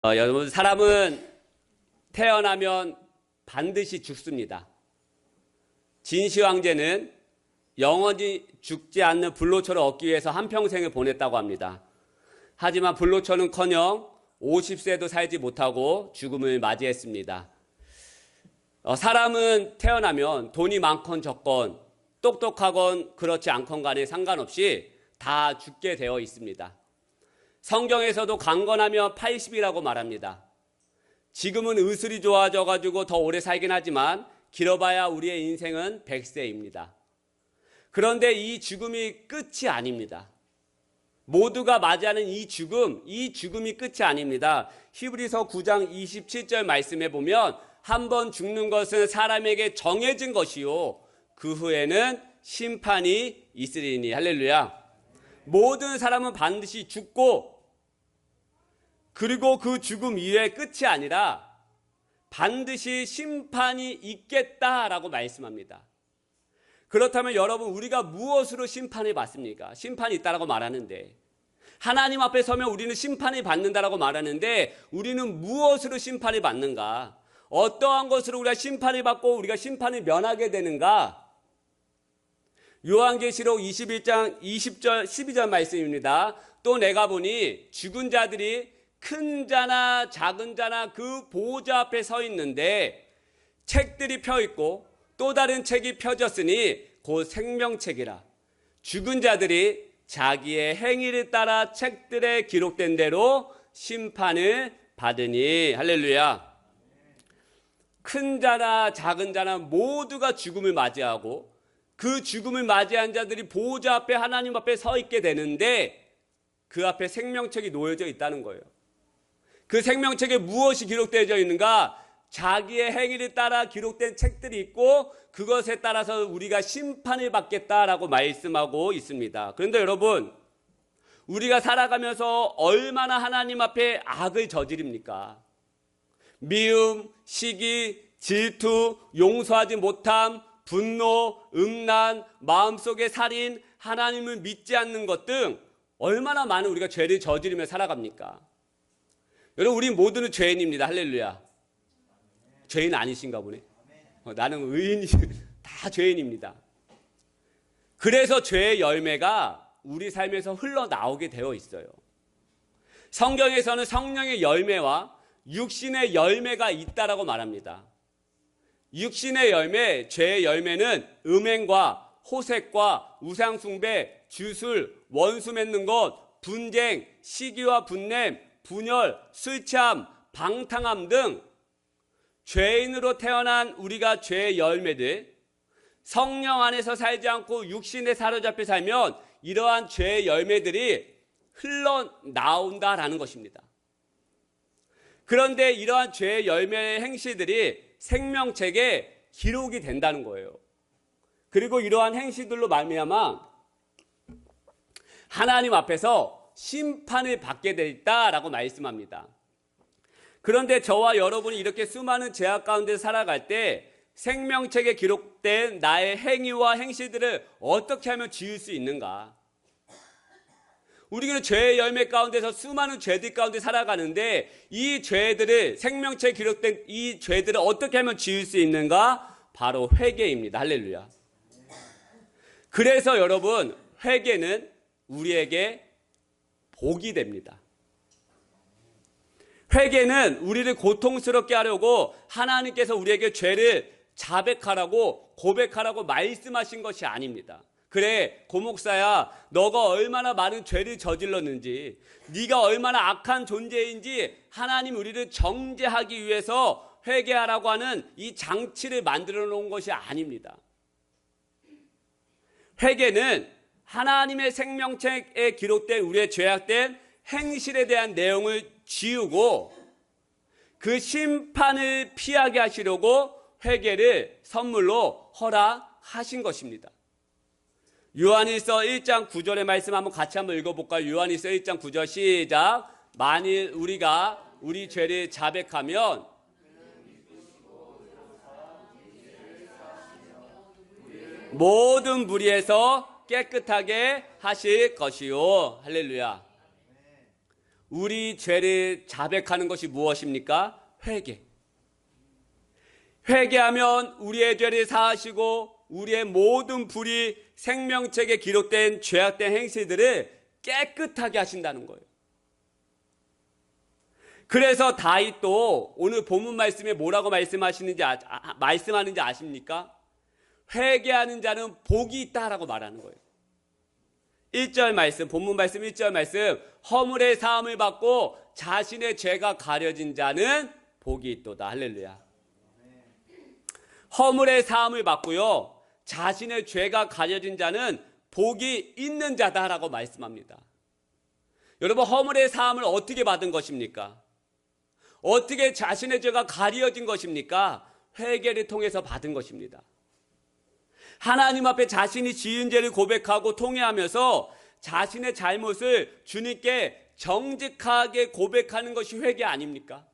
여러분, 사람은 태어나면 반드시 죽습니다. 진시 황제는 영원히 죽지 않는 불로초를 얻기 위해서 한평생을 보냈다고 합니다. 하지만 불로초는커녕 50세도 살지 못하고 죽음을 맞이했습니다. 사람은 태어나면 돈이 많건 적건 똑똑하건 그렇지 않건 간에 상관없이 다 죽게 되어 있습니다. 성경에서도 강건하면 80이라고 말합니다. 지금은 의술이 좋아져가지고 더 오래 살긴 하지만 길어봐야 우리의 인생은 100세입니다. 그런데 이 죽음이 끝이 아닙니다. 모두가 맞이하는 이 죽음이 끝이 아닙니다. 히브리서 9장 27절 말씀에 보면 한 번 죽는 것은 사람에게 정해진 것이요 그 후에는 심판이 있으리니. 할렐루야. 모든 사람은 반드시 죽고, 그리고 그 죽음 이외의 끝이 아니라 반드시 심판이 있겠다라고 말씀합니다. 그렇다면 여러분, 우리가 무엇으로 심판을 받습니까? 심판이 있다라고 말하는데, 하나님 앞에 서면 우리는 심판을 받는다라고 말하는데, 우리는 무엇으로 심판을 받는가? 어떠한 것으로 우리가 심판을 받고 우리가 심판을 면하게 되는가? 요한계시록 21장 20절 12절 말씀입니다. 또 내가 보니 죽은 자들이 큰 자나 작은 자나 그 보호자 앞에 서 있는데 책들이 펴 있고 또 다른 책이 펴졌으니 곧 생명책이라. 죽은 자들이 자기의 행위를 따라 책들에 기록된 대로 심판을 받으니. 할렐루야. 큰 자나 작은 자나 모두가 죽음을 맞이하고 그 죽음을 맞이한 자들이 보호자 앞에 하나님 앞에 서 있게 되는데 그 앞에 생명책이 놓여져 있다는 거예요. 그 생명책에 무엇이 기록되어 있는가? 자기의 행위를 따라 기록된 책들이 있고 그것에 따라서 우리가 심판을 받겠다라고 말씀하고 있습니다. 그런데 여러분, 우리가 살아가면서 얼마나 하나님 앞에 악을 저지릅니까? 미움, 시기, 질투, 용서하지 못함, 분노, 음란, 마음속의 살인, 하나님을 믿지 않는 것 등 얼마나 많은 우리가 죄를 저지르며 살아갑니까? 여러분, 우리 모두는 죄인입니다. 할렐루야. 죄인 아니신가 보네. 나는 의인이 다 죄인입니다. 그래서 죄의 열매가 우리 삶에서 흘러나오게 되어 있어요. 성경에서는 성령의 열매와 육신의 열매가 있다라고 말합니다. 육신의 열매, 죄의 열매는 음행과 호색과 우상숭배, 주술, 원수 맺는 것, 분쟁, 시기와 분냄, 분열, 술 취함, 방탕함 등 죄인으로 태어난 우리가 죄의 열매들, 성령 안에서 살지 않고 육신에 사로잡혀 살면 이러한 죄의 열매들이 흘러나온다라는 것입니다. 그런데 이러한 죄의 열매의 행실들이 생명책에 기록이 된다는 거예요. 그리고 이러한 행실들로 말미암아 하나님 앞에서 심판을 받게 돼 있다라고 말씀합니다. 그런데 저와 여러분이 이렇게 수많은 죄악 가운데 살아갈 때 생명책에 기록된 나의 행위와 행실들을 어떻게 하면 지을 수 있는가? 우리는 죄의 열매 가운데서 수많은 죄들 가운데 살아가는데 이 죄들을, 생명책에 기록된 이 죄들을 어떻게 하면 지을 수 있는가? 바로 회개입니다. 할렐루야. 그래서 여러분, 회개는 우리에게 복이 됩니다. 회개는 우리를 고통스럽게 하려고 하나님께서 우리에게 죄를 자백하라고 고백하라고 말씀하신 것이 아닙니다. 그래, 고목사야, 너가 얼마나 많은 죄를 저질렀는지, 네가 얼마나 악한 존재인지 하나님 우리를 정죄하기 위해서 회개하라고 하는 이 장치를 만들어 놓은 것이 아닙니다. 회개는 하나님의 생명책에 기록된 우리의 죄악된 행실에 대한 내용을 지우고 그 심판을 피하게 하시려고 회개를 선물로 허락하신 것입니다. 요한일서 1장 9절의 말씀 같이 한번 읽어볼까요? 요한일서 1장 9절 시작. 만일 우리가 우리 죄를 자백하면 모든 무리에서 깨끗하게 하실 것이요. 할렐루야. 우리 죄를 자백하는 것이 무엇입니까? 회개. 회개하면 우리의 죄를 사하시고 우리의 모든 불의 생명책에 기록된 죄악된 행실들을 깨끗하게 하신다는 거예요. 그래서 다윗도 오늘 본문 말씀에 뭐라고 말씀하시는지 말씀하는지 아십니까? 회개하는 자는 복이 있다라고 말하는 거예요. 1절 말씀, 본문 말씀 1절 말씀, 허물의 사함을 받고 자신의 죄가 가려진 자는 복이 있도다. 할렐루야. 허물의 사함을 받고요, 자신의 죄가 가려진 자는 복이 있는 자다라고 말씀합니다. 여러분, 허물의 사함을 어떻게 받은 것입니까? 어떻게 자신의 죄가 가려진 것입니까? 회개를 통해서 받은 것입니다. 하나님 앞에 자신이 지은 죄를 고백하고 통회하면서 자신의 잘못을 주님께 정직하게 고백하는 것이 회개 아닙니까?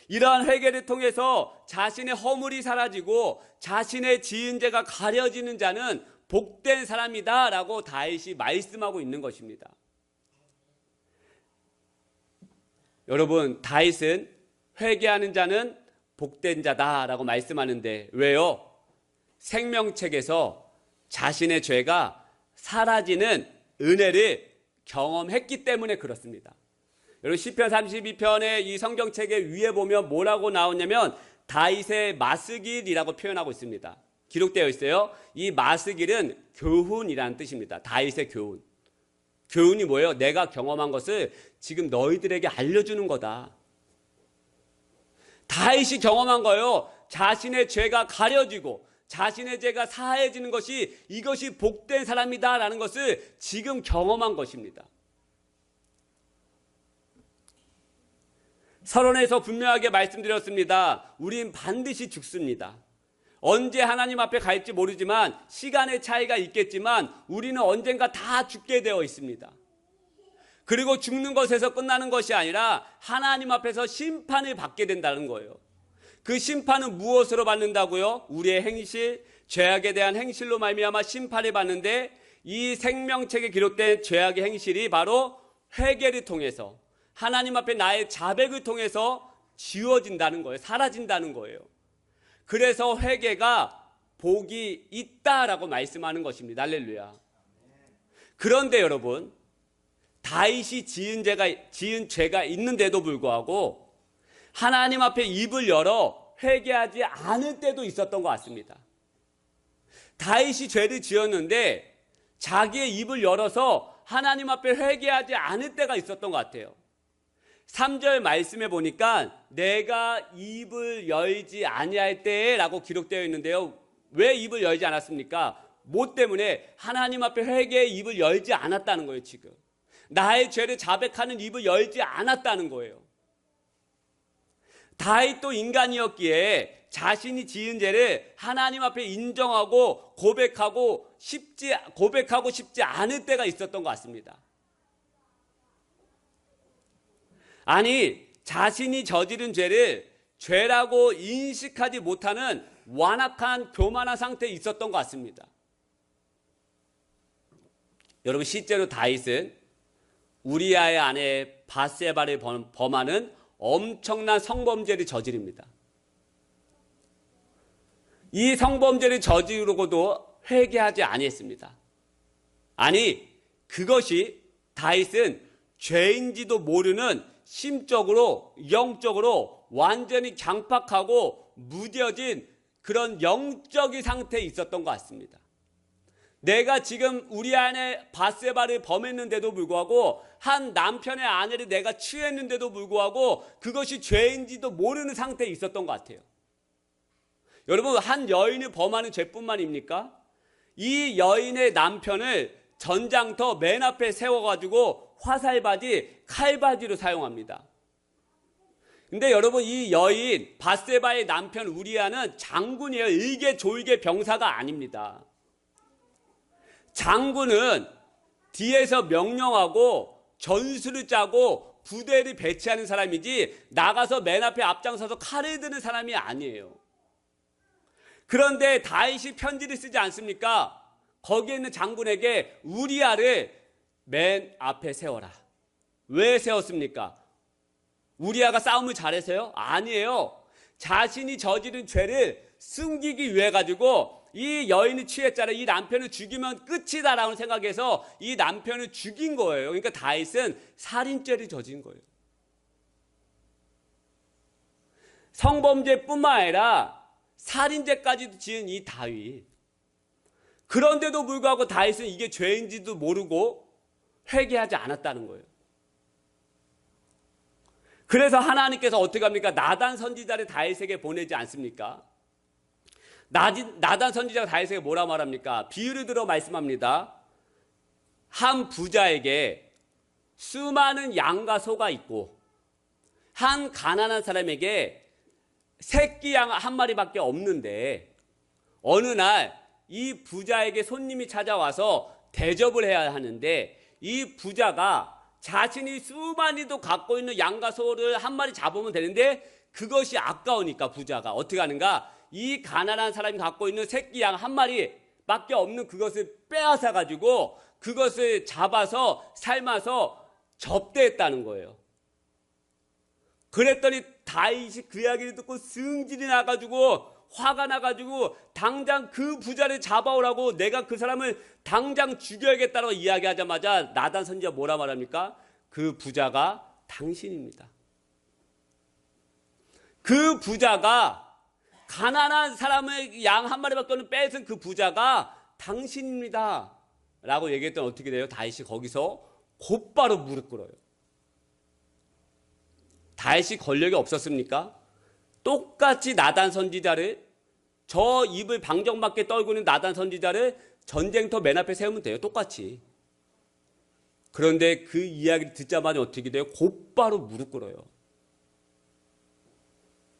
이러한 회개를 통해서 자신의 허물이 사라지고 자신의 지은 죄가 가려지는 자는 복된 사람이다 라고 다윗이 말씀하고 있는 것입니다. 여러분, 다윗은 회개하는 자는 복된 자다라고 말씀하는데 왜요? 생명책에서 자신의 죄가 사라지는 은혜를 경험했기 때문에 그렇습니다. 여러분, 시편 32편의 이 성경책의 위에 보면 뭐라고 나오냐면 다윗의 마스길이라고 표현하고 있습니다. 기록되어 있어요. 이 마스길은 교훈이라는 뜻입니다. 다윗의 교훈. 교훈이 뭐예요? 내가 경험한 것을 지금 너희들에게 알려주는 거다. 다윗이 경험한 거예요. 자신의 죄가 가려지고 자신의 죄가 사해지는 것이, 이것이 복된 사람이다라는 것을 지금 경험한 것입니다. 서론에서 분명하게 말씀드렸습니다. 우린 반드시 죽습니다. 언제 하나님 앞에 갈지 모르지만, 시간의 차이가 있겠지만 우리는 언젠가 다 죽게 되어 있습니다. 그리고 죽는 것에서 끝나는 것이 아니라 하나님 앞에서 심판을 받게 된다는 거예요. 그 심판은 무엇으로 받는다고요? 우리의 행실, 죄악에 대한 행실로 말미암아 심판을 받는데, 이 생명책에 기록된 죄악의 행실이 바로 회개를 통해서, 하나님 앞에 나의 자백을 통해서 지워진다는 거예요. 사라진다는 거예요. 그래서 회개가 복이 있다라고 말씀하는 것입니다. 할렐루야. 그런데 여러분, 다윗이 지은 죄가 있는데도 불구하고 하나님 앞에 입을 열어 회개하지 않을 때도 있었던 것 같습니다. 다윗이 죄를 지었는데 자기의 입을 열어서 하나님 앞에 회개하지 않을 때가 있었던 것 같아요. 3절 말씀에 보니까 내가 입을 열지 아니할 때라고 기록되어 있는데요. 왜 입을 열지 않았습니까? 뭐 때문에? 하나님 앞에 회개의 입을 열지 않았다는 거예요. 지금 나의 죄를 자백하는 입을 열지 않았다는 거예요. 다윗도 인간이었기에 자신이 지은 죄를 하나님 앞에 인정하고 고백하고 싶지 않을 때가 있었던 것 같습니다. 아니, 자신이 저지른 죄를 죄라고 인식하지 못하는 완악한 교만한 상태에 있었던 것 같습니다. 여러분, 실제로 다윗은 우리아의 아내 바세바를 범하는 엄청난 성범죄를 저지릅니다. 이 성범죄를 저지르고도 회개하지 아니했습니다. 아니, 그것이 다윗은 죄인지도 모르는 심적으로, 영적으로 완전히 강팍하고 무뎌진 그런 영적인 상태에 있었던 것 같습니다. 내가 지금 우리 아내 바세바를 범했는데도 불구하고, 한 남편의 아내를 내가 취했는데도 불구하고 그것이 죄인지도 모르는 상태에 있었던 것 같아요. 여러분, 한 여인을 범하는 죄뿐만입니까? 이 여인의 남편을 전장터 맨 앞에 세워가지고 화살바지, 칼바지로 사용합니다. 근데 여러분, 이 여인 바세바의 남편 우리아는 장군이에요. 일개조일개 병사가 아닙니다. 장군은 뒤에서 명령하고 전술을 짜고 부대를 배치하는 사람이지, 나가서 맨 앞에 앞장서서 칼을 드는 사람이 아니에요. 그런데 다윗이 편지를 쓰지 않습니까? 거기에 있는 장군에게 우리아를 맨 앞에 세워라. 왜 세웠습니까? 우리아가 싸움을 잘해서요? 아니에요. 자신이 저지른 죄를 숨기기 위해 가지고 이 여인이 취했잖아요. 이 남편을 죽이면 끝이다라고 생각해서 이 남편을 죽인 거예요. 그러니까 다윗은 살인죄를 저진 거예요. 성범죄뿐만 아니라 살인죄까지도 지은 이 다윗. 그런데도 불구하고 다윗은 이게 죄인지도 모르고 회개하지 않았다는 거예요. 그래서 하나님께서 어떻게 합니까? 나단 선지자를 다윗에게 보내지 않습니까? 나단 선지자가 다윗에게 뭐라 말합니까? 비유를 들어 말씀합니다. 한 부자에게 수많은 양과 소가 있고 한 가난한 사람에게 새끼 양 한 마리밖에 없는데 어느 날 이 부자에게 손님이 찾아와서 대접을 해야 하는데 이 부자가 자신이 수많이도 갖고 있는 양과 소를 한 마리 잡으면 되는데 그것이 아까우니까 부자가 어떻게 하는가? 이 가난한 사람이 갖고 있는 새끼 양 한 마리밖에 없는 그것을 빼앗아 가지고 그것을 잡아서 삶아서 접대했다는 거예요. 그랬더니 다윗이 그 이야기를 듣고 승질이 나가지고 화가 나가지고 당장 그 부자를 잡아오라고 내가 그 사람을 당장 죽여야겠다고 이야기하자마자 나단 선지자가 뭐라 말합니까? 그 부자가 당신입니다. 그 부자가 가난한 사람의 양 한 마리밖에 없는 뺏은 그 부자가 당신입니다 라고 얘기했더니 어떻게 돼요? 다윗이 거기서 곧바로 무릎 꿇어요. 다윗이 권력이 없었습니까? 똑같이 나단 선지자를 저 입을 방정맞게 떨고 있는 나단 선지자를 전쟁터 맨 앞에 세우면 돼요. 똑같이. 그런데 그 이야기를 듣자마자 어떻게 돼요? 곧바로 무릎 꿇어요.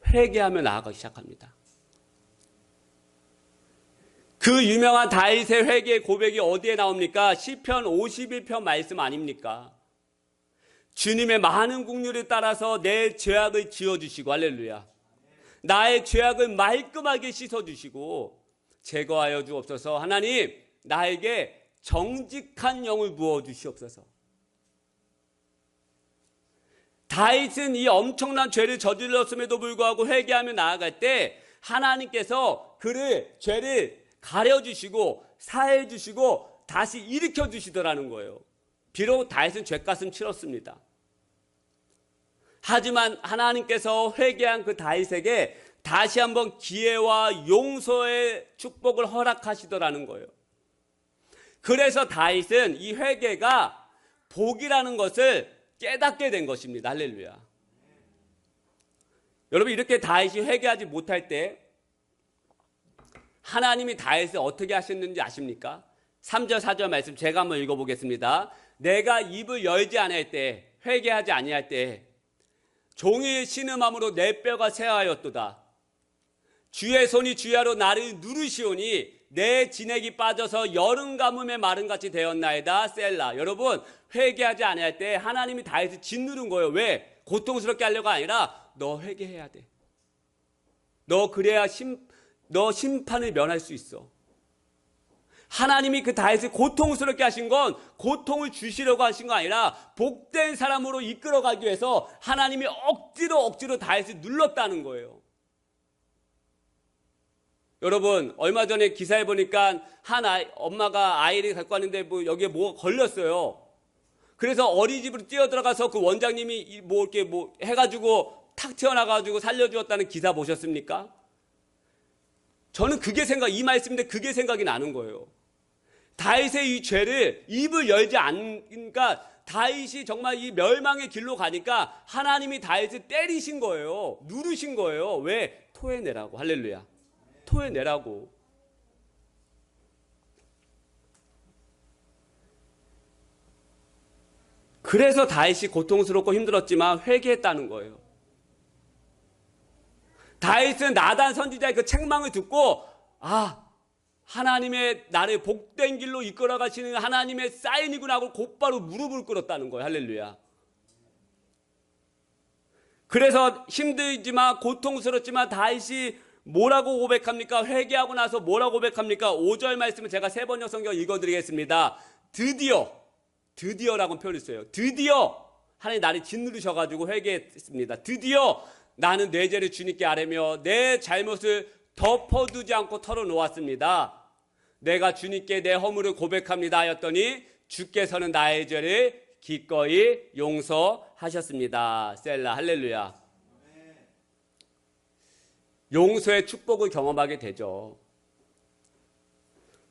회개하며 나아가기 시작합니다. 그 유명한 다윗의 회개의 고백이 어디에 나옵니까? 시편 51편 말씀 아닙니까? 주님의 많은 긍휼을 따라서 내 죄악을 지어주시고 할렐루야. 나의 죄악을 말끔하게 씻어주시고 제거하여 주옵소서. 하나님 나에게 정직한 영을 부어주시옵소서. 다윗은 이 엄청난 죄를 저질렀음에도 불구하고 회개하며 나아갈 때 하나님께서 그를 죄를 가려주시고 사해주시고 다시 일으켜주시더라는 거예요. 비록 다윗은 죄값은 치렀습니다. 하지만 하나님께서 회개한 그 다윗에게 다시 한번 기회와 용서의 축복을 허락하시더라는 거예요. 그래서 다윗은 이 회개가 복이라는 것을 깨닫게 된 것입니다. 할렐루야. 여러분 이렇게 다윗이 회개하지 못할 때 하나님이 다윗을 어떻게 하셨는지 아십니까? 3절 4절 말씀 제가 한번 읽어보겠습니다. 내가 입을 열지 아니할 때 회개하지 아니할 때 종일 신음함으로 내 뼈가 쇠하였도다. 주의 손이 주야로 나를 누르시오니 내 진액이 빠져서 여름 가뭄의 마름같이 되었나이다. 셀라. 여러분 회개하지 아니할 때 하나님이 다윗을 짓누른 거예요. 왜? 고통스럽게 하려고 아니라 너 회개해야 돼. 너 그래야 너 심판을 면할 수 있어. 하나님이 그 다윗을 고통스럽게 하신 건 고통을 주시려고 하신 거 아니라 복된 사람으로 이끌어가기 위해서 하나님이 억지로 다윗을 눌렀다는 거예요. 여러분 얼마 전에 기사에 보니까 엄마가 아이를 갖고 왔는데 여기에 뭐가 걸렸어요. 그래서 어린이집으로 뛰어들어가서 그 원장님이 이렇게 해가지고 탁 튀어나가지고 살려주었다는 기사 보셨습니까? 저는 이 말씀인데 그게 생각이 나는 거예요. 다윗의 이 죄를 입을 열지 않으니까 다윗이 정말 이 멸망의 길로 가니까 하나님이 다윗을 때리신 거예요. 누르신 거예요. 왜? 토해내라고. 할렐루야. 토해내라고. 그래서 다윗이 고통스럽고 힘들었지만 회개했다는 거예요. 다윗은 나단 선지자의 그 책망을 듣고 하나님의 나를 복된 길로 이끌어 가시는 하나님의 사인이구나 하고 곧바로 무릎을 꿇었다는 거예요. 할렐루야. 그래서 힘들지만 고통스럽지만 다윗이 뭐라고 고백합니까? 회개하고 나서 뭐라고 고백합니까? 5절 말씀을 제가 세번역 성경 읽어드리겠습니다. 드디어라고 표현을 써요. 드디어 하나님 나를 짓누르셔가지고 회개했습니다. 드디어 나는 내 죄를 주님께 아뢰며 내 잘못을 덮어두지 않고 털어놓았습니다. 내가 주님께 내 허물을 고백합니다 하였더니 주께서는 나의 죄를 기꺼이 용서하셨습니다. 셀라 할렐루야. 용서의 축복을 경험하게 되죠.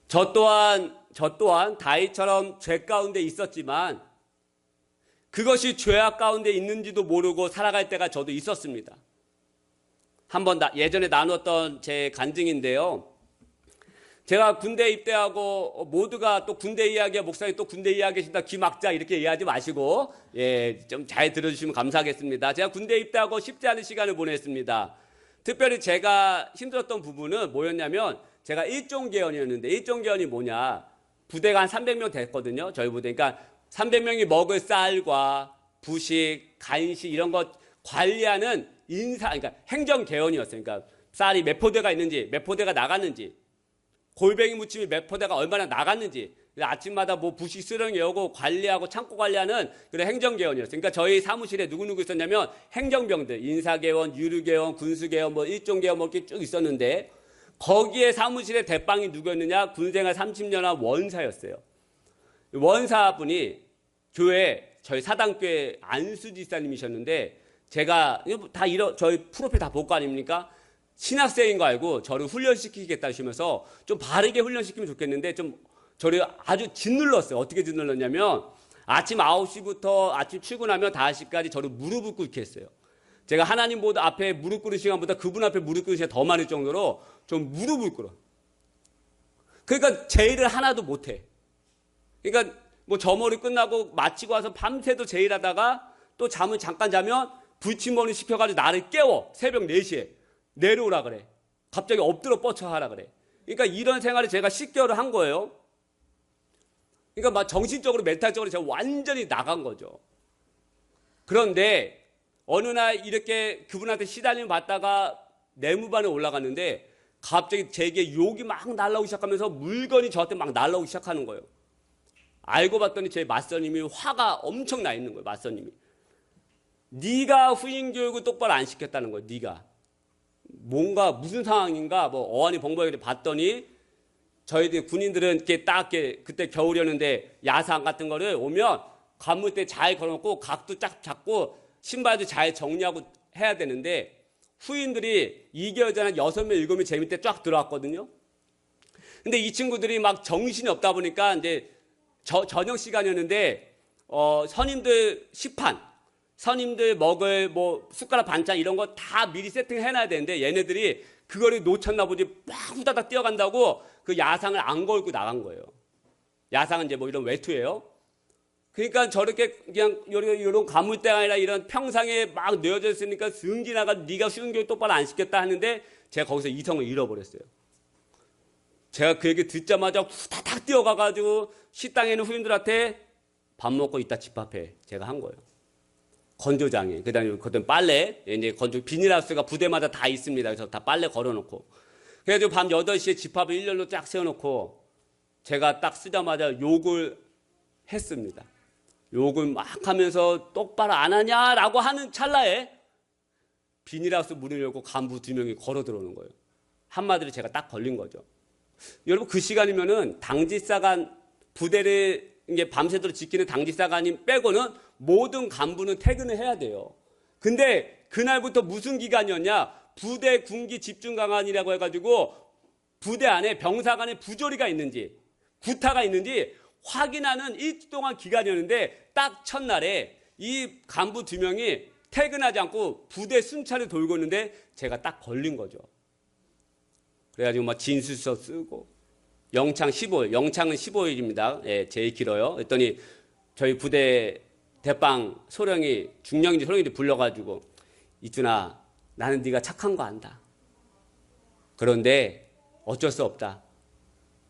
저 또한 다윗처럼 죄 가운데 있었지만 그것이 죄악 가운데 있는지도 모르고 살아갈 때가 저도 있었습니다. 한번 예전에 나눴던 제 간증인데요. 제가 군대 입대하고 모두가 또 군대 이야기야 목사님 또 군대 이야기하신다 귀 막자 이렇게 이해하지 마시고 좀 잘 들어주시면 감사하겠습니다. 제가 군대 입대하고 쉽지 않은 시간을 보냈습니다. 특별히 제가 힘들었던 부분은 뭐였냐면 제가 일종개헌이었는데 일종개헌이 뭐냐 부대가 한 300명 됐거든요. 저희 부대. 그러니까 300명이 먹을 쌀과 부식, 간식 이런 것 관리하는 그러니까 행정개헌이었어요. 그러니까 쌀이 몇 포대가 있는지 몇 포대가 나갔는지 골뱅이 무침이 몇 포대가 얼마나 나갔는지 아침마다 뭐 부식 쓰렁이 오고 관리하고 창고 관리하는 그런 행정개헌이었어요. 그러니까 저희 사무실에 누구누구 있었냐면 행정병들, 인사개헌, 유류개헌, 군수개헌, 뭐 일종개헌 뭐 이렇게 쭉 있었는데 거기에 사무실에 대빵이 누구였느냐? 군생활 30년 한 원사였어요. 원사분이 교회 저희 사당교회 안수 지사님이셨는데 제가 저희 프로필 다 볼 거 아닙니까? 신학생인 거 알고 저를 훈련시키겠다 하시면서 좀 바르게 훈련시키면 좋겠는데 좀 저를 아주 짓눌렀어요. 어떻게 짓눌렀냐면 아침 9시부터 아침 출근하면 5시까지 저를 무릎을 꿇게 했어요. 제가 하나님보다 앞에 무릎 꿇을 시간보다 그분 앞에 무릎 꿇을 시간이 더 많을 정도로 좀 무릎을 꿇어. 그러니까 제 일을 하나도 못해. 그러니까 뭐 점호를 끝나고 마치고 와서 밤새도 제 일하다가 또 잠을 잠깐 자면 불침번을 시켜가지고 나를 깨워. 새벽 4시에 내려오라 그래. 갑자기 엎드려 뻗쳐 하라 그래. 그러니까 이런 생활을 제가 10개월을 한 거예요. 그러니까 막 정신적으로 멘탈적으로 제가 완전히 나간 거죠. 그런데 어느 날 이렇게 그분한테 시달림을 받다가 내무반에 올라갔는데 갑자기 제게 욕이 막 날라오기 시작하면서 물건이 저한테 막 날라오기 시작하는 거예요. 알고 봤더니 제 맞선님이 화가 엄청 나 있는 거예요. 맞선님이. 네가 후임 교육을 똑바로 안 시켰다는 거예요. 네가. 뭔가 무슨 상황인가 뭐 어안이 벙벙하게 봤더니 저희들 군인들은 이렇게 딱 그때 겨울이었는데 야상 같은 거를 오면 관물대 잘 걸어놓고 각도 쫙 잡고 신발도 잘 정리하고 해야 되는데 후임들이 2개월 전에 6명, 7명 제 밑에 쫙 들어왔거든요. 근데 이 친구들이 막 정신이 없다 보니까 이제 저녁 시간이었는데 선임들 식판, 선임들 먹을 뭐 숟가락 반찬 이런 거 다 미리 세팅해놔야 되는데 얘네들이 그거를 놓쳤나 보지 막 후다닥 뛰어간다고 그 야상을 안 걸고 나간 거예요. 야상은 이제 뭐 이런 외투예요. 그러니까 저렇게 그냥 이런 가물대가 아니라 이런 평상에 막 놓여져 있으니까 승진아가 네가 수능교육 똑바로 안 시켰다 하는데 제가 거기서 이성을 잃어버렸어요. 제가 그 얘기 듣자마자 후다닥 뛰어가가지고 식당에 있는 후임들한테 밥 먹고 이따 집합해 제가 한 거예요. 건조장에. 그다음에 그때 빨래 이제 비닐하우스가 부대마다 다 있습니다. 그래서 다 빨래 걸어놓고. 그래가지고 밤 8시에 집합을 일렬로 쫙 세워놓고 제가 딱 쓰자마자 욕을 했습니다. 욕을 막 하면서 똑바로 안 하냐라고 하는 찰나에 비닐하우스 문을 열고 간부 2명이 걸어 들어오는 거예요. 한마디로 제가 딱 걸린 거죠. 여러분 그 시간이면은 당직사관 부대를 이게 밤새도록 지키는 당직사관님 빼고는 모든 간부는 퇴근을 해야 돼요. 근데 그날부터 무슨 기간이었냐? 부대 군기 집중 강한이라고 해가지고 부대 안에 병사간에 부조리가 있는지 구타가 있는지 확인하는 일주 동안 기간이었는데 딱 첫날에 이 간부 2명이 퇴근하지 않고 부대 순찰을 돌고 있는데 제가 딱 걸린 거죠. 그래가지고 막 진술서 쓰고 영창 15일, 영창은 15일입니다. 예, 제일 길어요. 그랬더니 저희 부대 대빵 소령이 중령인지 소령인지 불러가지고 이준아 나는 네가 착한 거 안다. 그런데 어쩔 수 없다.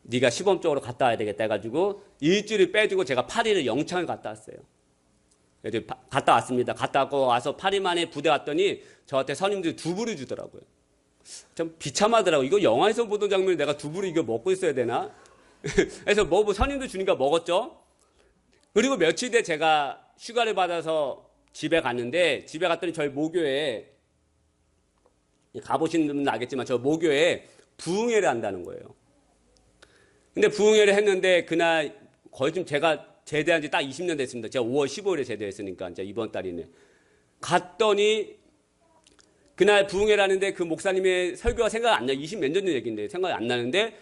네가 시범적으로 갔다 와야 되겠다 해가지고 일주일을 빼주고 제가 8일을 영창을 갔다 왔어요. 그래서 갔다 왔습니다. 갔다 와서 8일 만에 부대 왔더니 저한테 선임들이 두부를 주더라고요. 좀 비참하더라고요. 이거 영화에서 보던 장면이 내가 두부를 이거 먹고 있어야 되나? 그래서 선임들 주니까 먹었죠. 그리고 며칠 뒤에 제가 휴가를 받아서 집에 갔는데, 집에 갔더니 저희 모교에, 가보신 분은 알겠지만 저 모교에 부흥회를 한다는 거예요. 근데 부흥회를 했는데 그날 거의 좀 제가 제대한 지 딱 20년 됐습니다. 제가 5월 15일에 제대했으니까 이제 이번 달이네. 갔더니 그날 부흥회를 하는데 그 목사님의 설교가 생각 안 나요. 20 몇 년 전 얘기인데 생각이 안 나는데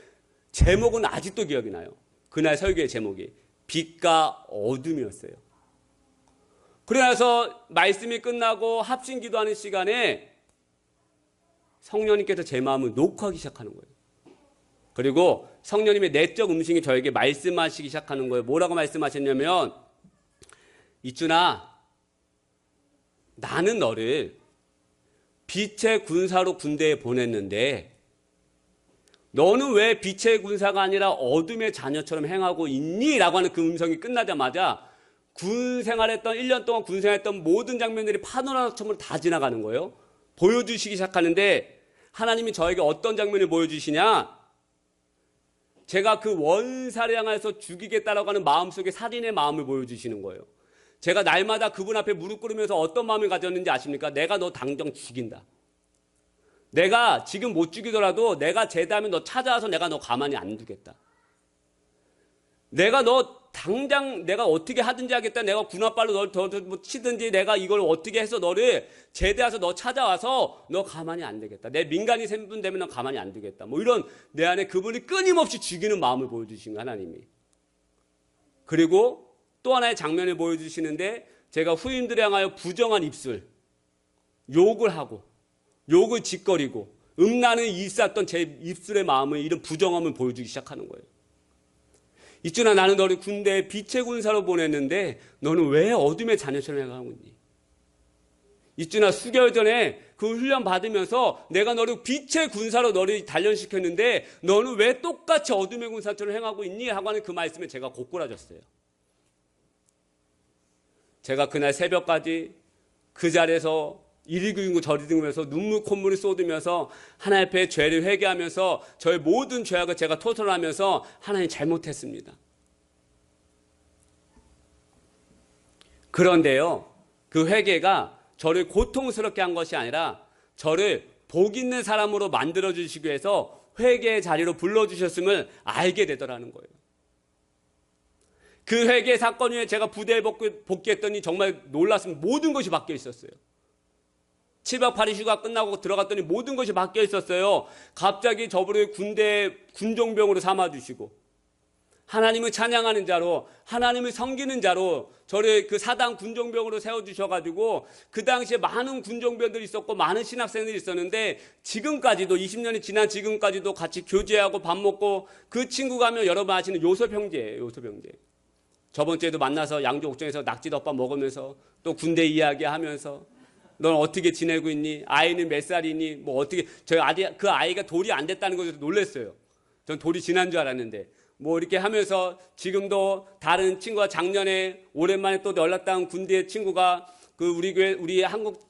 제목은 아직도 기억이 나요. 그날 설교의 제목이 빛과 어둠이었어요. 그러나서 말씀이 끝나고 합심 기도하는 시간에 성령님께서 제 마음을 녹화하기 시작하는 거예요. 그리고 성령님의 내적 음성이 저에게 말씀하시기 시작하는 거예요. 뭐라고 말씀하셨냐면, 이준아, 나는 너를 빛의 군사로 군대에 보냈는데 너는 왜 빛의 군사가 아니라 어둠의 자녀처럼 행하고 있니? 라고 하는 그 음성이 끝나자마자 군 생활했던 1년 동안 군 생활했던 모든 장면들이 파노라마처럼 다 지나가는 거예요. 보여주시기 시작하는데 하나님이 저에게 어떤 장면을 보여주시냐? 제가 그 원사를 향해서 죽이겠다라고 하는 마음속에 살인의 마음을 보여주시는 거예요. 제가 날마다 그분 앞에 무릎 꿇으면서 어떤 마음을 가졌는지 아십니까? 내가 너 당장 죽인다. 내가 지금 못 죽이더라도 내가 제대하면 너 찾아와서 내가 너 가만히 안 두겠다. 내가 너 당장 내가 어떻게 하든지 하겠다. 내가 군합발로 너를 더 치든지 내가 이걸 어떻게 해서 너를 제대해서 너 찾아와서 너 가만히 안 되겠다. 내 민간이 생분되면 너 가만히 안 두겠다. 뭐 이런 내 안에 그분이 끊임없이 죽이는 마음을 보여주신 거예요, 하나님이. 그리고 또 하나의 장면을 보여주시는데 제가 후임들에 향하여 부정한 입술, 욕을 하고 욕을 짓거리고 음란을 일쌌던 제 입술의 마음을 이런 부정함을 보여주기 시작하는 거예요. 이준아, 나는 너를 군대에 빛의 군사로 보냈는데 너는 왜 어둠의 자녀처럼 행하고 있니? 이준아, 수개월 전에 그 훈련 받으면서 내가 너를 빛의 군사로 너를 단련시켰는데 너는 왜 똑같이 어둠의 군사처럼 행하고 있니? 하고 하는 그 말씀에 제가 고꾸라졌어요. 제가 그날 새벽까지 그 자리에서 이리 긁고 저리 긁으면서 눈물 콧물을 쏟으면서 하나님 앞에 죄를 회개하면서 저의 모든 죄악을 제가 토설하면서 하나님 잘못했습니다. 그런데요, 그 회개가 저를 고통스럽게 한 것이 아니라 저를 복 있는 사람으로 만들어주시기 위해서 회개의 자리로 불러주셨음을 알게 되더라는 거예요. 그 회개 사건 후에 제가 부대에 복귀했더니 정말 놀랐습니다. 모든 것이 바뀌어 있었어요. 7박 8일 휴가 끝나고 들어갔더니 모든 것이 바뀌어 있었어요. 갑자기 저를 군대 군종병으로 삼아주시고 하나님을 찬양하는 자로, 하나님을 섬기는 자로 저를 그 사당 군종병으로 세워주셔가지고 그 당시에 많은 군종병들이 있었고 많은 신학생들이 있었는데 지금까지도 20년이 지난 지금까지도 같이 교제하고 밥 먹고 그 친구가 하면 여러분 아시는 요섭 형제예요. 요섭 형제. 저번 주에도 만나서 양주 옥정에서 낙지덮밥 먹으면서 또 군대 이야기하면서 넌 어떻게 지내고 있니? 아이는 몇 살이니? 뭐 어떻게 저희 그 아이가 돌이 안 됐다는 것에 놀랐어요. 전 돌이 지난 줄 알았는데 뭐 이렇게 하면서 지금도 다른 친구가 작년에 오랜만에 또 연락당 군대 친구가 그 우리 교회 우리 한국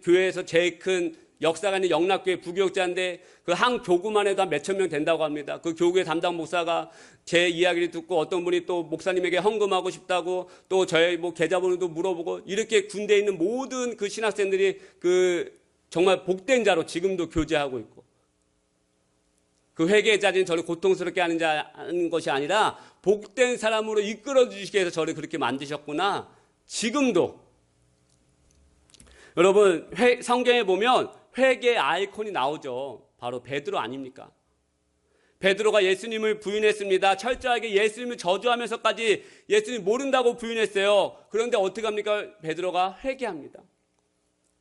교회에서 제일 큰 역사가 있는 영락교회 부교육자인데 그 한 교구만 해도 한 몇천 명 된다고 합니다. 그 교구의 담당 목사가 제 이야기를 듣고 어떤 분이 또 목사님에게 헌금하고 싶다고 또 저의 뭐 계좌번호도 물어보고 이렇게 군대에 있는 모든 그 신학생들이 그 정말 복된 자로 지금도 교제하고 있고 그 회개의 자리는 저를 고통스럽게 하는 것이 아니라 복된 사람으로 이끌어 주시기 위해서 저를 그렇게 만드셨구나. 지금도 여러분 성경에 보면 회개의 아이콘이 나오죠. 바로 베드로 아닙니까? 베드로가 예수님을 부인했습니다. 철저하게 예수님을 저주하면서까지 예수님 모른다고 부인했어요. 그런데 어떻게 합니까? 베드로가 회개합니다.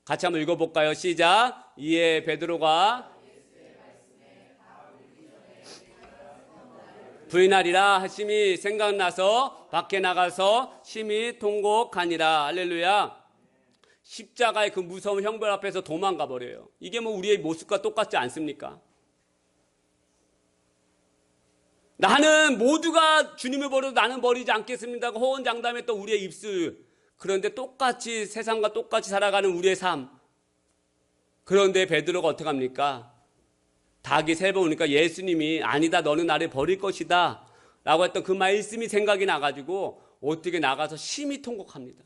같이 한번 읽어볼까요? 시작. 이에 베드로가 부인하리라 하심이 생각나서 밖에 나가서 심히 통곡하니라. 할렐루야. 십자가의 그 무서운 형벌 앞에서 도망가 버려요. 이게 뭐 우리의 모습과 똑같지 않습니까? 나는 모두가 주님을 버려도 나는 버리지 않겠습니다. 호언장담했던 우리의 입술. 그런데 똑같이 세상과 똑같이 살아가는 우리의 삶. 그런데 베드로가 어떻게 합니까? 닭이 3번 오니까 예수님이 아니다 너는 나를 버릴 것이다 라고 했던 그 말씀이 생각이 나가지고 어떻게 나가서 심히 통곡합니다.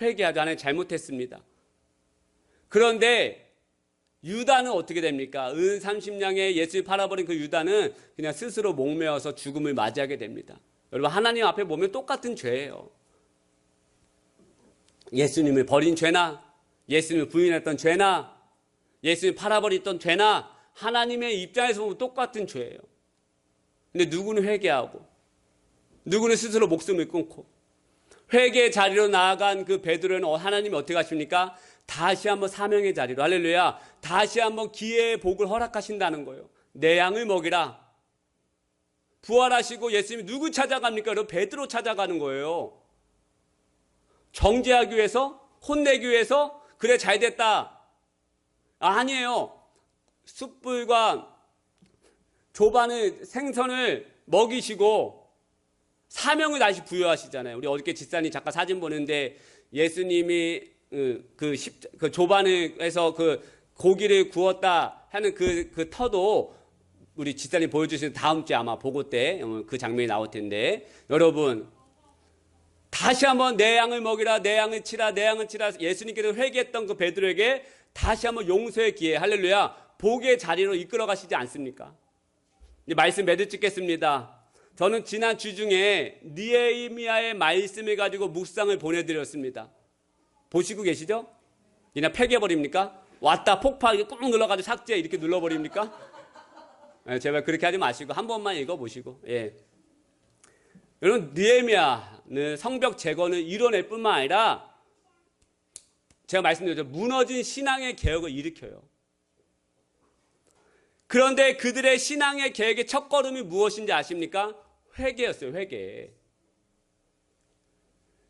회개하자. 하나님 잘못했습니다. 그런데 유다는 어떻게 됩니까? 은 30냥에 예수를 팔아버린 그 유다는 그냥 스스로 목매어서 죽음을 맞이하게 됩니다. 여러분, 하나님 앞에 보면 똑같은 죄예요. 예수님을 버린 죄나 예수님을 부인했던 죄나 예수님을 팔아버렸던 죄나 하나님의 입장에서 보면 똑같은 죄예요. 근데 누구는 회개하고 누구는 스스로 목숨을 끊고 회개의 자리로 나아간 그 베드로는 하나님이 어떻게 하십니까? 다시 한번 사명의 자리로, 할렐루야, 다시 한번 기회의 복을 허락하신다는 거예요. 내 양을 먹이라. 부활하시고 예수님이 누구 찾아갑니까? 여러분, 베드로 찾아가는 거예요. 정죄하기 위해서? 혼내기 위해서? 그래, 잘됐다. 아니에요. 숯불과 조반의 생선을 먹이시고 사명을 다시 부여하시잖아요. 우리 어저께 집사님 잠깐 사진 보는데 예수님이 그 조반에서 그 고기를 구웠다 하는 그 터도 우리 집사님 보여주시는 다음 주에 아마 보고 때 그 장면이 나올 텐데, 여러분, 다시 한번 내 양을 먹이라, 내 양을 치라, 내 양을 치라. 예수님께서 회개했던 그 베드로에게 다시 한번 용서의 기회, 할렐루야, 복의 자리로 이끌어 가시지 않습니까? 이제 말씀 매듭 짓겠습니다. 저는 지난 주 중에 느헤미야의 말씀을 가지고 묵상을 보내드렸습니다. 보시고 계시죠? 그냥 폐기해버립니까? 왔다 폭파 꾹 눌러가지고 삭제 이렇게 눌러버립니까? 네, 제발 그렇게 하지 마시고 한 번만 읽어보시고. 예. 여러분, 느헤미야는 성벽 재건을 이뤄낼 뿐만 아니라 제가 말씀드렸죠. 무너진 신앙의 개혁을 일으켜요. 그런데 그들의 신앙의 개혁의 첫걸음이 무엇인지 아십니까? 회개였어요. 회개.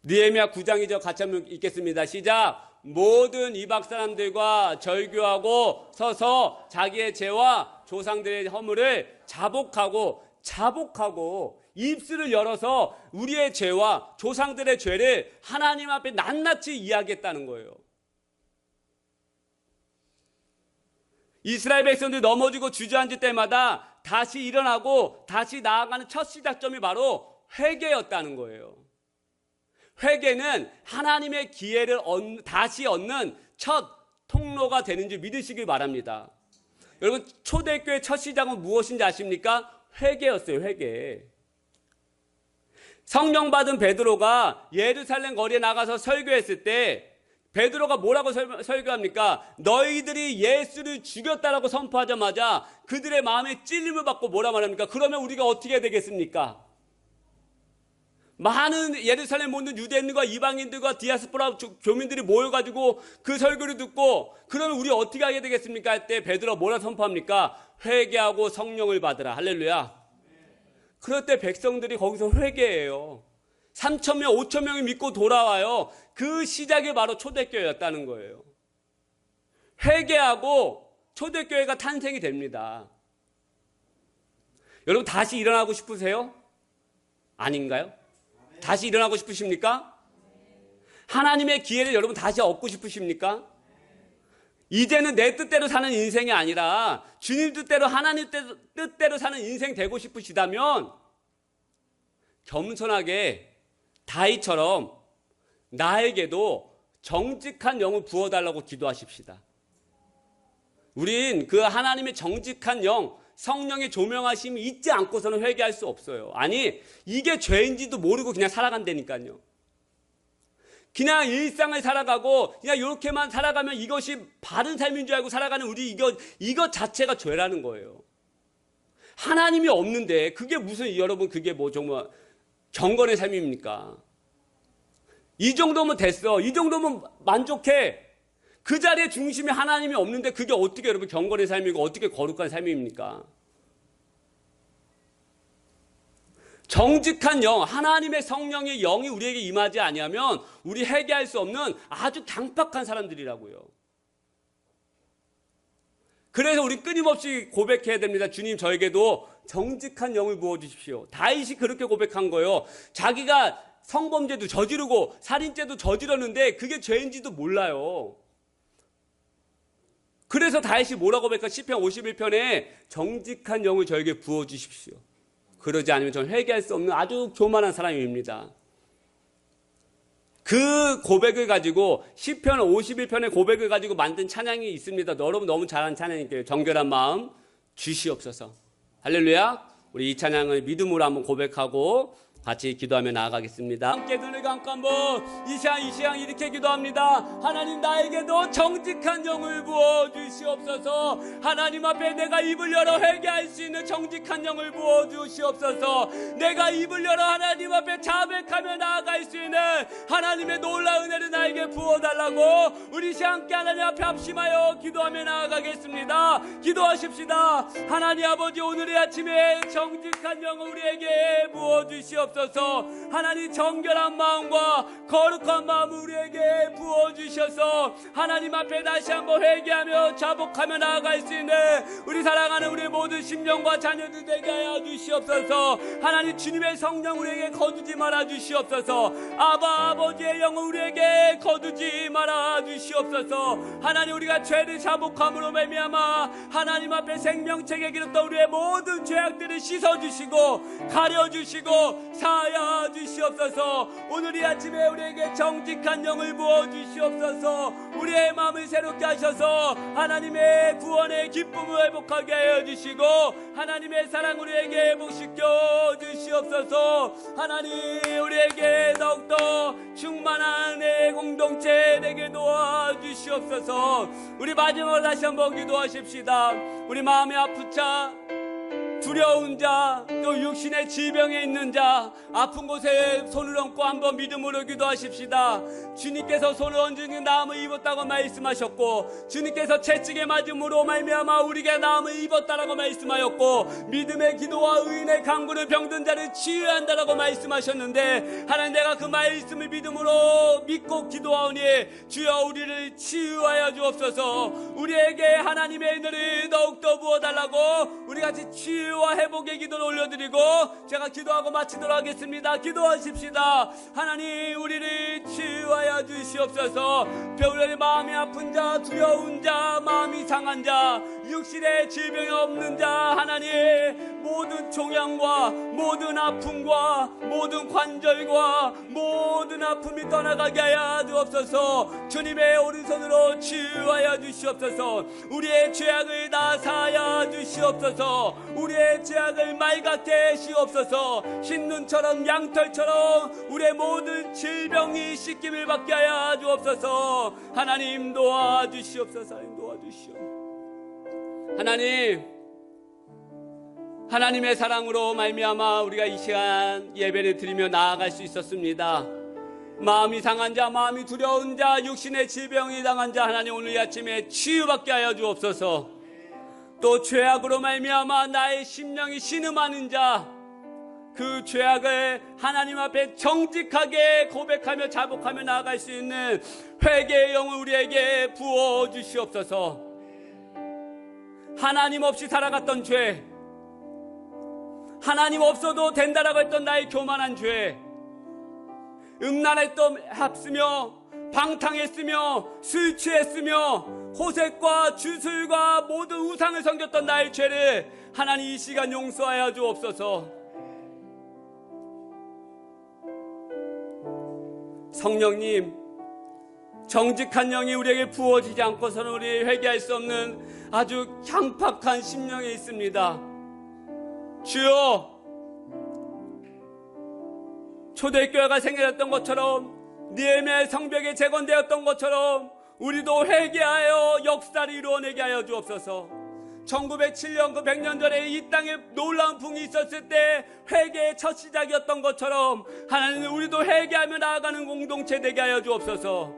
느헤미야 9장이죠. 같이 한번 읽겠습니다. 시작. 모든 이방 사람들과 절규하고 서서 자기의 죄와 조상들의 허물을 자복하고 입술을 열어서 우리의 죄와 조상들의 죄를 하나님 앞에 낱낱이 이야기했다는 거예요. 이스라엘 백성들이 넘어지고 주저앉을 때마다 다시 일어나고 다시 나아가는 첫 시작점이 바로 회개였다는 거예요. 회개는 하나님의 기회를 다시 얻는 첫 통로가 되는 줄 믿으시길 바랍니다. 여러분, 초대교회 첫 시작은 무엇인지 아십니까? 회개였어요. 회개. 성령 받은 베드로가 예루살렘 거리에 나가서 설교했을 때 베드로가 뭐라고 설교합니까? 너희들이 예수를 죽였다라고 선포하자마자 그들의 마음에 찔림을 받고 뭐라 말합니까? 그러면 우리가 어떻게 해야 되겠습니까? 많은 예루살렘 모든 유대인들과 이방인들과 디아스포라 교민들이 모여가지고 그 설교를 듣고 그러면 우리 어떻게 하게 되겠습니까? 할 때 베드로가 뭐라 선포합니까? 회개하고 성령을 받으라. 할렐루야. 그럴 때 백성들이 거기서 회개해요. 3,000명, 5,000명이 믿고 돌아와요. 그 시작이 바로 초대교회였다는 거예요. 회개하고 초대교회가 탄생이 됩니다. 여러분, 다시 일어나고 싶으세요? 아닌가요? 다시 일어나고 싶으십니까? 하나님의 기회를 여러분 다시 얻고 싶으십니까? 이제는 내 뜻대로 사는 인생이 아니라 주님 뜻대로, 하나님 뜻대로 사는 인생 되고 싶으시다면 겸손하게 다윗처럼 나에게도 정직한 영을 부어달라고 기도하십시다. 우린 그 하나님의 정직한 영, 성령의 조명하심이 있지 않고서는 회개할 수 없어요. 아니, 이게 죄인지도 모르고 그냥 살아간다니까요. 그냥 일상을 살아가고 그냥 이렇게만 살아가면 이것이 바른 삶인 줄 알고 살아가는 우리 이것 자체가 죄라는 거예요. 하나님이 없는데 그게 무슨, 여러분, 그게 뭐 정말 경건의 삶입니까? 이 정도면 됐어. 이 정도면 만족해. 그 자리에 중심에 하나님이 없는데 그게 어떻게 여러분 경건의 삶이고 어떻게 거룩한 삶입니까? 정직한 영, 하나님의 성령의 영이 우리에게 임하지 아니하면 우리 회개할 수 없는 아주 강팍한 사람들이라고요. 그래서 우리 끊임없이 고백해야 됩니다. 주님, 저에게도 정직한 영을 부어주십시오. 다윗이 그렇게 고백한 거예요. 자기가 성범죄도 저지르고 살인죄도 저지렀는데 그게 죄인지도 몰라요. 그래서 다윗이 뭐라고 고백한 시편 51편에 정직한 영을 저에게 부어주십시오. 그러지 않으면 저는 회개할 수 없는 아주 교만한 사람입니다. 그 고백을 가지고 시편 51편의 고백을 가지고 만든 찬양이 있습니다. 여러분 너무 잘하는 찬양이에요. 정결한 마음 주시옵소서. 할렐루야. 우리 이 찬양을 믿음으로 한번 고백하고 같이 기도하며 나아가겠습니다. 함께 눈을 감고 한번 이 시간 이렇게 기도합니다. 하나님, 나에게도 정직한 영을 부어주시옵소서. 하나님 앞에 내가 입을 열어 회개할 수 있는 정직한 영을 부어주시옵소서. 내가 입을 열어 하나님 앞에 자백하며 나아갈 수 있는 하나님의 놀라운 은혜를 나에게 부어달라고 우리 시간 함께 하나님 앞에 합심하여 기도하며 나아가겠습니다. 기도하십시다. 하나님 아버지, 오늘의 아침에 정직한 영을 우리에게 부어주시옵소서. 하나님, 정결한 마음과 거룩한 마음을 우리에게 부어주셔서 하나님 앞에 다시 한번 회개하며 자복하며 나아갈 수 있는 우리 사랑하는 우리 모든 심령과 자녀들 되게 하여 주시옵소서. 하나님, 주님의 성령 우리에게 거두지 말아 주시옵소서. 아바 아버지의 영을 우리에게 거두지 말아 주시옵소서. 하나님, 우리가 죄를 자복함으로 말미암아 하나님 앞에 생명책에 기록된 우리의 모든 죄악들을 씻어주시고 가려주시고 사하여 주시옵소서. 오늘 이 아침에 우리에게 정직한 영을 부어주시옵소서. 우리의 마음을 새롭게 하셔서 하나님의 구원의 기쁨을 회복하게 하여 주시고 하나님의 사랑 우리에게 회복시켜 주시옵소서. 하나님, 우리에게 더욱더 충만한 내 공동체 되게 도와주시옵소서. 우리 마지막으로 다시 한번 기도하십시다. 우리 마음의 아픈 자, 두려운 자, 또 육신의 질병에 있는 자, 아픈 곳에 손을 얹고 한번 믿음으로 기도하십시다. 주님께서 손을 얹은 나음을 입었다고 말씀하셨고, 주님께서 채찍에 맞음으로 말미암아 우리가 나음을 입었다라고 말씀하였고, 믿음의 기도와 의인의 간구는 병든 자를 치유한다라고 말씀하셨는데, 하나님, 내가 그 말씀을 믿음으로 믿고 기도하오니 주여 우리를 치유하여 주옵소서. 우리에게 하나님의 은혜를 더욱더 부어달라고 우리 같이 치유와 회복의 기도를 올려드리고 제가 기도하고 마치도록 하겠습니다. 기도하십시다. 하나님, 우리를 치유하여 주시옵소서. 별의 마음이 아픈 자, 두려운 자, 마음이 상한 자, 육신의 질병이 없는 자, 하나님, 모든 종양과 모든 아픔과 모든 관절과 모든 아픔이 떠나가게 하여 주옵소서. 주님의 오른손으로 치유하여 주시옵소서. 우리의 죄악을 다 사하여 주시옵소서. 우리의 죄악을 맑게 하시옵소서. 흰눈처럼 양털처럼 우리의 모든 질병이 씻김을 받게 하여 주옵소서. 하나님, 도와주시옵소서. 도와주시옵소서. 하나님의 사랑으로 말미암아 우리가 이 시간 예배를 드리며 나아갈 수 있었습니다. 마음이 상한 자, 마음이 두려운 자, 육신의 질병이 당한 자, 하나님, 오늘 이 아침에 치유받게 하여 주옵소서. 또 죄악으로 말미암아 나의 심령이 신음하는 자, 그 죄악을 하나님 앞에 정직하게 고백하며 자복하며 나아갈 수 있는 회개의 영을 우리에게 부어주시옵소서. 하나님 없이 살아갔던 죄, 하나님 없어도 된다라고 했던 나의 교만한 죄, 음란했으며 방탕했으며 술 취했으며 호색과 주술과 모든 우상을 섬겼던 나의 죄를 하나님 이 시간 용서하여 주옵소서. 성령님, 정직한 영이 우리에게 부어지지 않고서는 우리 회개할 수 없는 아주 향팍한 심령이 있습니다. 주여, 초대교회가 생겨났던 것처럼, 느헤미야의 성벽이 재건되었던 것처럼 우리도 회개하여 역사를 이루어내게 하여 주옵소서. 1907년 그 100년 전에 이 땅에 놀라운 붕이 있었을 때 회개의 첫 시작이었던 것처럼 하나님, 우리도 회개하며 나아가는 공동체 되게 하여 주옵소서.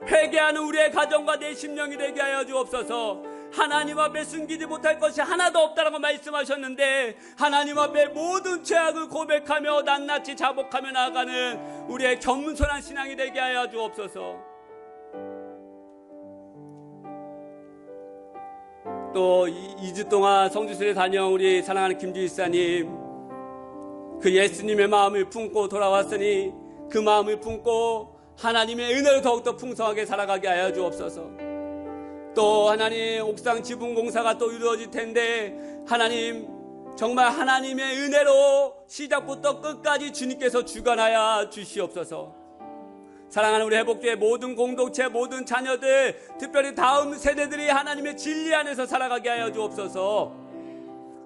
회개하는 우리의 가정과 내 심령이 되게 하여 주옵소서. 하나님 앞에 숨기지 못할 것이 하나도 없다라고 말씀하셨는데 하나님 앞에 모든 죄악을 고백하며 낱낱이 자복하며 나아가는 우리의 겸손한 신앙이 되게 하여 주옵소서. 또 2주 동안 성주순에 다녀온 우리 사랑하는 김주일사님, 그 예수님의 마음을 품고 돌아왔으니 그 마음을 품고 하나님의 은혜를 더욱더 풍성하게 살아가게 하여 주옵소서. 또 하나님, 옥상 지붕 공사가 또 이루어질 텐데 하나님, 정말 하나님의 은혜로 시작부터 끝까지 주님께서 주관하여 주시옵소서. 사랑하는 우리 회복교회 모든 공동체, 모든 자녀들, 특별히 다음 세대들이 하나님의 진리 안에서 살아가게 하여 주옵소서.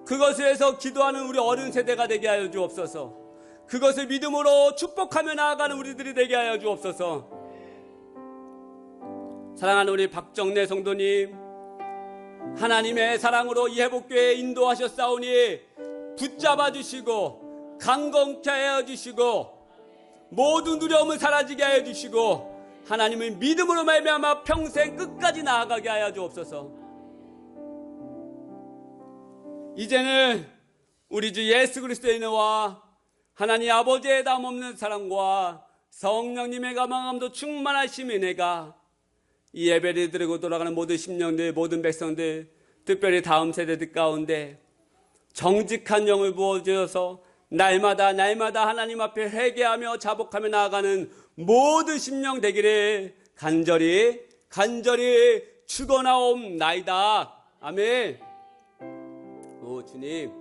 그것을 위해서 기도하는 우리 어른 세대가 되게 하여 주옵소서. 그것을 믿음으로 축복하며 나아가는 우리들이 되게 하여 주옵소서. 사랑하는 우리 박정래 성도님, 하나님의 사랑으로 이 회복교회에 인도하셨사오니 붙잡아 주시고 강건케 하여 주시고 모든 두려움을 사라지게 하여 주시고 하나님의 믿음으로 말미암아 평생 끝까지 나아가게 하여 주옵소서. 이제는 우리 주 예수 그리스도의 은혜와 하나님 아버지의 담없는 사랑과 성령님의 가망함도 충만하심 은혜가 이 예배를 드리고 돌아가는 모든 심령들, 모든 백성들, 특별히 다음 세대들 가운데 정직한 영을 부어주셔서 날마다 하나님 앞에 회개하며 자복하며 나아가는 모든 심령 되기를 간절히 축원하옵나이다. 아멘. 오 주님,